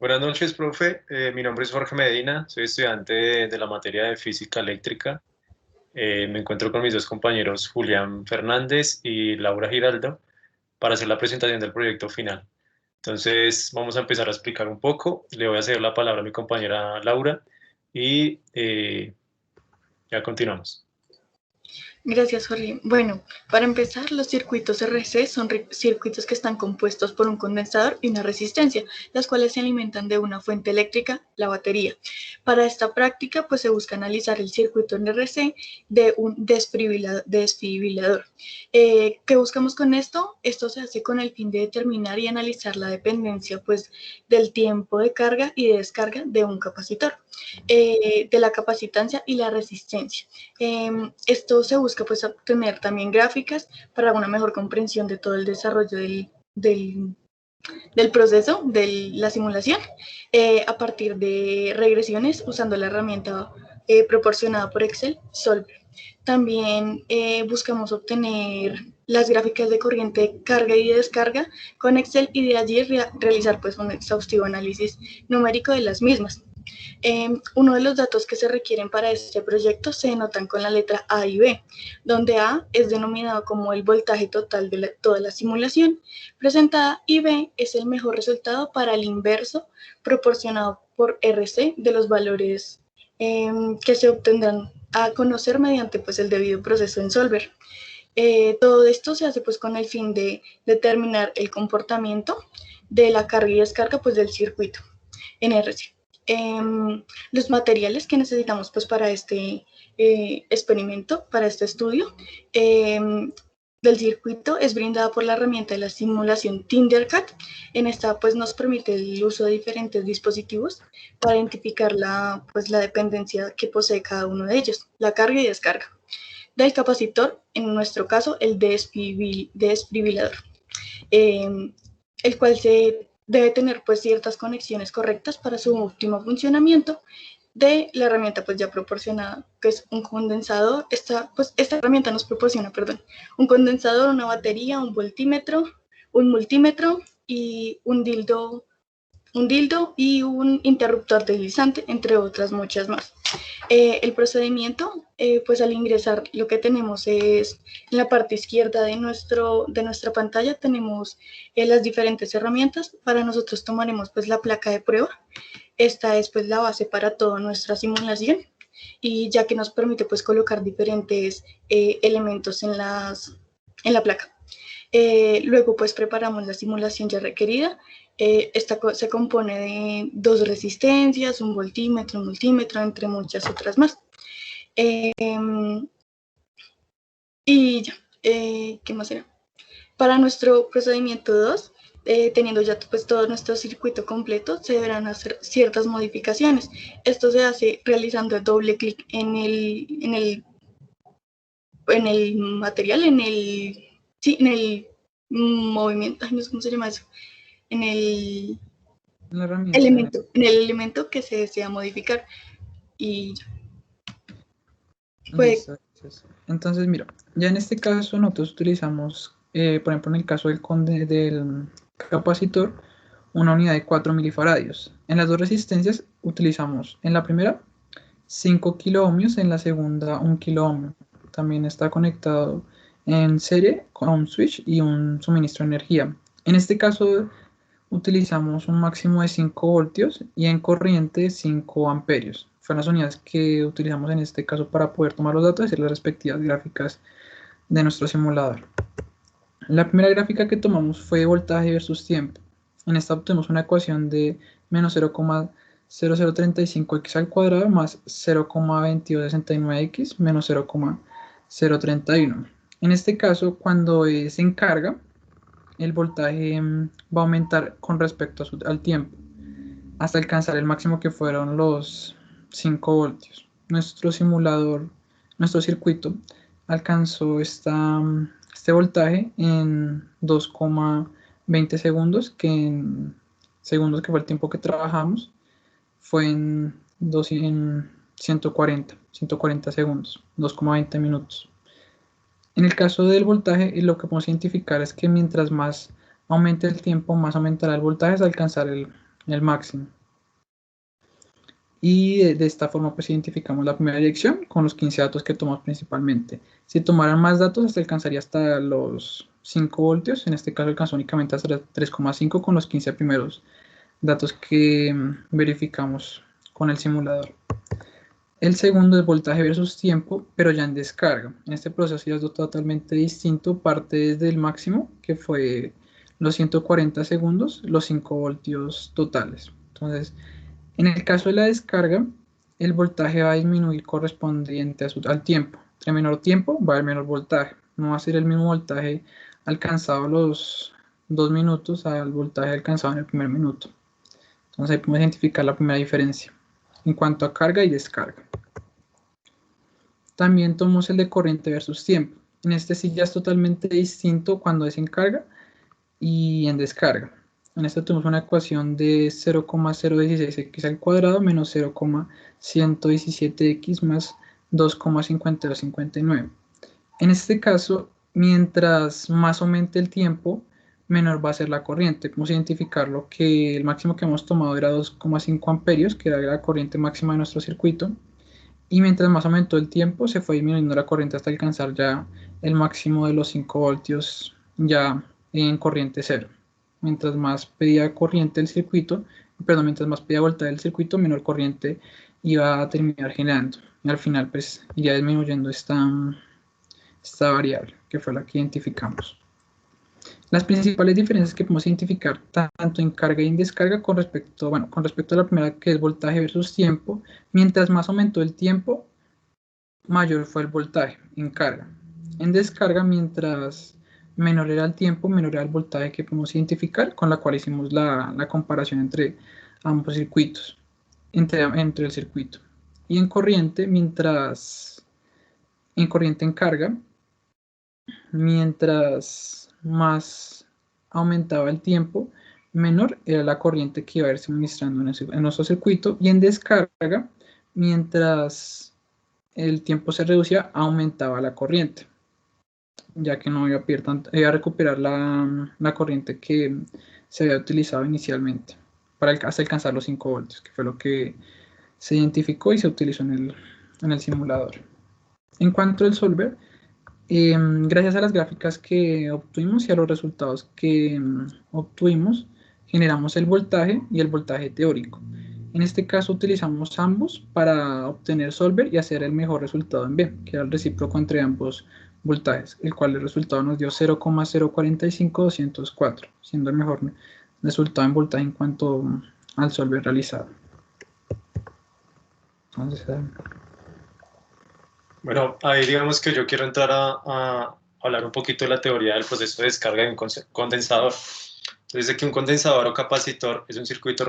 Buenas noches, profe. Mi nombre es Jorge Medina, soy estudiante de la materia de física eléctrica. Me encuentro con mis dos compañeros Julián Fernández y Laura Giraldo para hacer la presentación del proyecto final. Entonces, vamos a empezar a explicar un poco. Le voy a ceder la palabra a mi compañera Laura y ya continuamos. Gracias, Jorge. Bueno, para empezar, los circuitos RC son circuitos que están compuestos por un condensador y una resistencia, las cuales se alimentan de una fuente eléctrica, la batería. Para esta práctica, pues se busca analizar el circuito en RC de un desfibrilador. ¿Qué buscamos con esto? Esto se hace con el fin de determinar y analizar la dependencia, pues, del tiempo de carga y de descarga de un capacitor, de la capacitancia y la resistencia. Esto se busca pues obtener también gráficas para una mejor comprensión de todo el desarrollo del proceso de la simulación a partir de regresiones usando la herramienta proporcionada por Excel, Solver. También buscamos obtener las gráficas de corriente carga y descarga con Excel y de allí realizar pues un exhaustivo análisis numérico de las mismas. Uno de los datos que se requieren para este proyecto se denotan con la letra A y B, donde A es denominado como el voltaje total de toda la simulación presentada y B es el mejor resultado para el inverso proporcionado por RC de los valores que se obtendrán a conocer mediante pues, el debido proceso en Solver. Todo esto se hace pues con el fin de determinar el comportamiento de la carga y descarga pues del circuito en RC. Los materiales que necesitamos pues para este experimento, para este estudio del circuito es brindada por la herramienta de la simulación Tindercad. En esta pues nos permite el uso de diferentes dispositivos para identificar la dependencia que posee cada uno de ellos, la carga y descarga del capacitor, en nuestro caso el desfibrilador, el cual se debe tener pues ciertas conexiones correctas para su óptimo funcionamiento de la herramienta pues ya proporcionada, que es un condensador. Esta herramienta nos proporciona, un condensador, una batería, un voltímetro, un multímetro y un dildo y un interruptor deslizante, entre otras muchas más. El procedimiento, pues al ingresar lo que tenemos es en la parte izquierda de nuestra pantalla tenemos las diferentes herramientas. Para nosotros tomaremos pues la placa de prueba. Esta es pues la base para toda nuestra simulación y ya que nos permite pues colocar diferentes elementos en la placa. Luego pues preparamos la simulación ya requerida. Esta se compone de 2 resistencias, un voltímetro, un multímetro, entre muchas otras más. Y ya, ¿qué más era? Para nuestro procedimiento 2, teniendo ya pues todo nuestro circuito completo, se deberán hacer ciertas modificaciones. Esto se hace realizando doble clic en el material, en el movimiento, no sé cómo se llama eso, en el elemento que se desea modificar y Listo. Entonces, mira, ya en este caso nosotros utilizamos, por ejemplo, en el caso del capacitor, una unidad de 4 milifaradios. En las dos resistencias utilizamos, en la primera, 5 kiloohmios, en la segunda, 1 kiloohmio. También está conectado en serie con un switch y un suministro de energía. En este caso utilizamos un máximo de 5 voltios y en corriente 5 amperios. Fueron las unidades que utilizamos en este caso para poder tomar los datos y hacer las respectivas gráficas de nuestro simulador. La primera gráfica que tomamos fue voltaje versus tiempo. En esta obtenemos una ecuación de menos 0,0035x al cuadrado más 0,2269x menos 0,031. En este caso, cuando se encarga, el voltaje va a aumentar con respecto al tiempo, hasta alcanzar el máximo que fueron los 5 voltios. Nuestro simulador, nuestro circuito, alcanzó este voltaje en 2,20 segundos, que en segundos que fue el tiempo que trabajamos, fue en 140 segundos, 2,20 minutos. En el caso del voltaje, lo que podemos identificar es que mientras más aumente el tiempo, más aumentará el voltaje hasta alcanzar el el máximo. Y de esta forma pues identificamos la primera dirección con los 15 datos que tomamos principalmente. Si tomaran más datos, hasta alcanzaría hasta los 5 voltios. En este caso alcanzó únicamente hasta 3,5 con los 15 primeros datos que verificamos con el simulador. El segundo es voltaje versus tiempo, pero ya en descarga. En este proceso ya es totalmente distinto. Parte desde el máximo, que fue los 140 segundos, los 5 voltios totales. Entonces, en el caso de la descarga, el voltaje va a disminuir correspondiente al tiempo. Entre menor tiempo va a haber menor voltaje. No va a ser el mismo voltaje alcanzado a los 2 minutos al voltaje alcanzado en el primer minuto. Entonces ahí podemos identificar la primera diferencia en cuanto a carga y descarga. También tomamos el de corriente versus tiempo. En este sí ya es totalmente distinto cuando es en carga y en descarga. En esta tenemos una ecuación de 0,016x al cuadrado menos 0,117x más 2,5259. En este caso, mientras más aumente el tiempo, menor va a ser la corriente. Podemos identificarlo que el máximo que hemos tomado era 2,5 amperios, que era la corriente máxima de nuestro circuito. Y mientras más aumentó el tiempo, se fue disminuyendo la corriente hasta alcanzar ya el máximo de los 5 voltios ya en corriente cero. Mientras más pedía corriente el circuito, mientras más pedía voltaje el circuito, menor corriente iba a terminar generando. Y al final, pues, iría disminuyendo esta variable, que fue la que identificamos. Las principales diferencias que podemos identificar tanto en carga y en descarga con respecto a la primera, que es voltaje versus tiempo. Mientras más aumentó el tiempo, mayor fue el voltaje en carga. En descarga, mientras menor era el tiempo, menor era el voltaje que podemos identificar, con la cual hicimos la comparación entre ambos circuitos, entre el circuito. Y en corriente, en carga, mientras más aumentaba el tiempo, menor era la corriente que iba a ir suministrando en nuestro circuito. Y en descarga, mientras el tiempo se reducía, aumentaba la corriente, ya que no iba a perder tanto, iba a recuperar la corriente que se había utilizado inicialmente hasta alcanzar los 5 voltios, que fue lo que se identificó y se utilizó en el simulador. En cuanto al solver, gracias a las gráficas que obtuvimos y a los resultados que obtuvimos, generamos el voltaje y el voltaje teórico. En este caso utilizamos ambos para obtener solver y hacer el mejor resultado en B, que era el recíproco entre ambos voltajes, el cual el resultado nos dio 0,045204, siendo el mejor resultado en voltaje en cuanto al solver realizado. Entonces, bueno, ahí digamos que yo quiero entrar a hablar un poquito de la teoría del proceso de descarga de un condensador. Entonces, dice que un condensador o capacitor es un circuito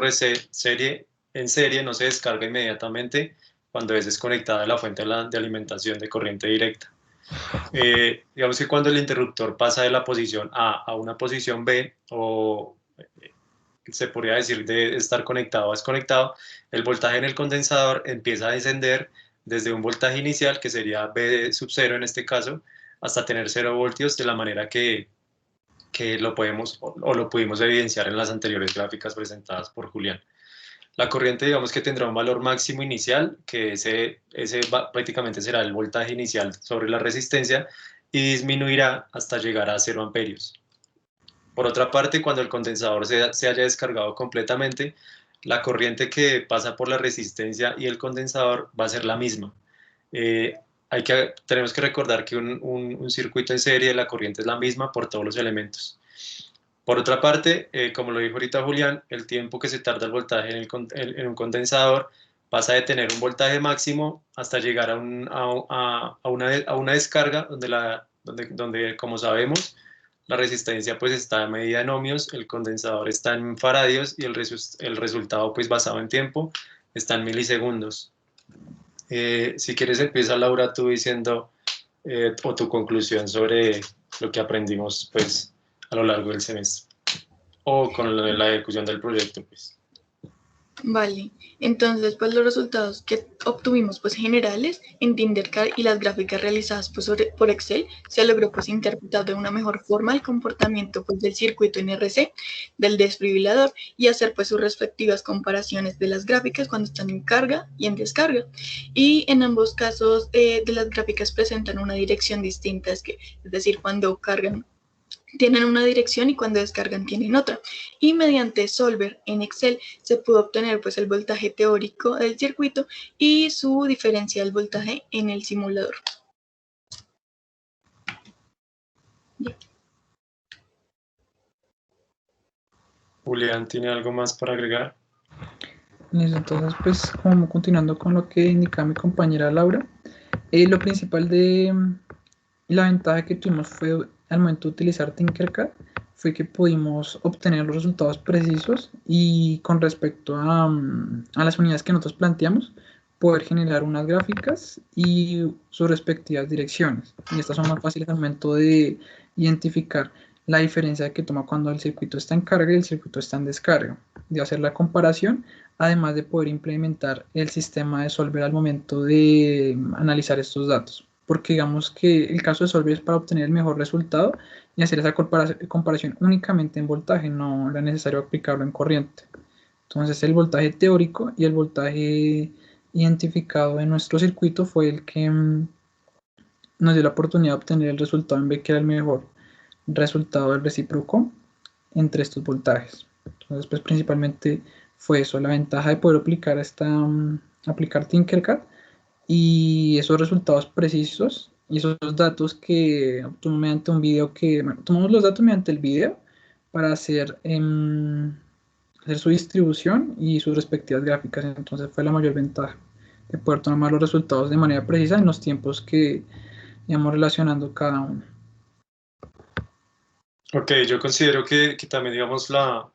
en serie, no se descarga inmediatamente cuando es desconectada de la fuente de alimentación de corriente directa. Digamos que cuando el interruptor pasa de la posición A a una posición B, o se podría decir de estar conectado o desconectado, el voltaje en el condensador empieza a descender desde un voltaje inicial, que sería B sub 0 en este caso, hasta tener 0 voltios, de la manera que lo podemos o lo pudimos evidenciar en las anteriores gráficas presentadas por Julián. La corriente, digamos que tendrá un valor máximo inicial, que ese prácticamente será el voltaje inicial sobre la resistencia, y disminuirá hasta llegar a 0 amperios. Por otra parte, cuando el condensador se haya descargado completamente, la corriente que pasa por la resistencia y el condensador va a ser la misma. Tenemos que recordar que un circuito en serie, la corriente es la misma por todos los elementos. Por otra parte, como lo dijo ahorita Julián, el tiempo que se tarda el voltaje en un condensador pasa de tener un voltaje máximo hasta llegar a una descarga donde, como sabemos, la resistencia pues está medida en ohmios, el condensador está en faradios y el resultado pues basado en tiempo está en milisegundos. Si quieres empieza Laura tú diciendo o tu conclusión sobre lo que aprendimos pues a lo largo del semestre o con la ejecución del proyecto pues. Vale, entonces pues los resultados que obtuvimos pues generales en Tinkercad y las gráficas realizadas pues por Excel se logró pues interpretar de una mejor forma el comportamiento pues del circuito NRC, del desfibrilador y hacer pues sus respectivas comparaciones de las gráficas cuando están en carga y en descarga. Y en ambos casos de las gráficas presentan una dirección distinta, es decir, cuando cargan tienen una dirección y cuando descargan tienen otra. Y mediante Solver en Excel se pudo obtener pues el voltaje teórico del circuito y su diferencia del voltaje en el simulador. Julián, ¿tiene algo más para agregar? Entonces, pues, como continuando con lo que indicaba mi compañera Laura, lo principal de la ventaja que tuvimos fue al momento de utilizar Tinkercad, fue que pudimos obtener los resultados precisos y con respecto a las unidades que nosotros planteamos, poder generar unas gráficas y sus respectivas direcciones. Y estas son más fáciles al momento de identificar la diferencia que toma cuando el circuito está en carga y el circuito está en descarga, de hacer la comparación, además de poder implementar el sistema de Solver al momento de analizar estos datos. Porque digamos que el caso de Solver es para obtener el mejor resultado y hacer esa comparación únicamente en voltaje, no era necesario aplicarlo en corriente. Entonces el voltaje teórico y el voltaje identificado en nuestro circuito fue el que nos dio la oportunidad de obtener el resultado en B, que era el mejor resultado del recíproco entre estos voltajes. Entonces, pues principalmente fue eso, la ventaja de poder aplicar Tinkercad y esos resultados precisos y esos datos que obtuvimos mediante un video tomamos los datos mediante el video para hacer su distribución y sus respectivas gráficas. Entonces fue la mayor ventaja de poder tomar los resultados de manera precisa en los tiempos que íbamos relacionando cada uno. Ok, yo considero que también, digamos, lo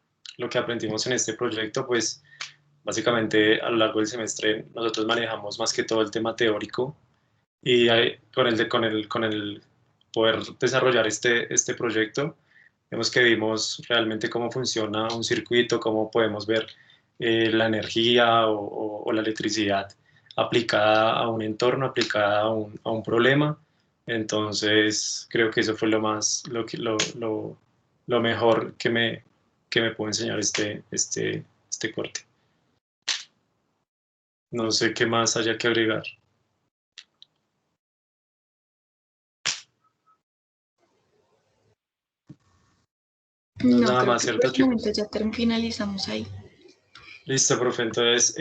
que aprendimos en este proyecto, pues básicamente a lo largo del semestre nosotros manejamos más que todo el tema teórico y con el poder desarrollar este proyecto, vemos que vimos realmente cómo funciona un circuito, cómo podemos ver la energía o la electricidad aplicada a un entorno, aplicada a un problema. Entonces, creo que eso fue lo mejor que me pudo enseñar este corte. No sé qué más haya que agregar. No, No, nada creo más, que por ¿cierto, el momento chicos? ya finalizamos ahí. Listo, profe. Entonces,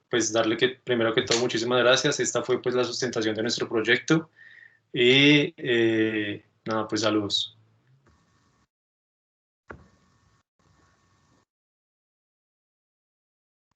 pues darle que, primero que todo, muchísimas gracias. Esta fue pues la sustentación de nuestro proyecto y nada, pues saludos.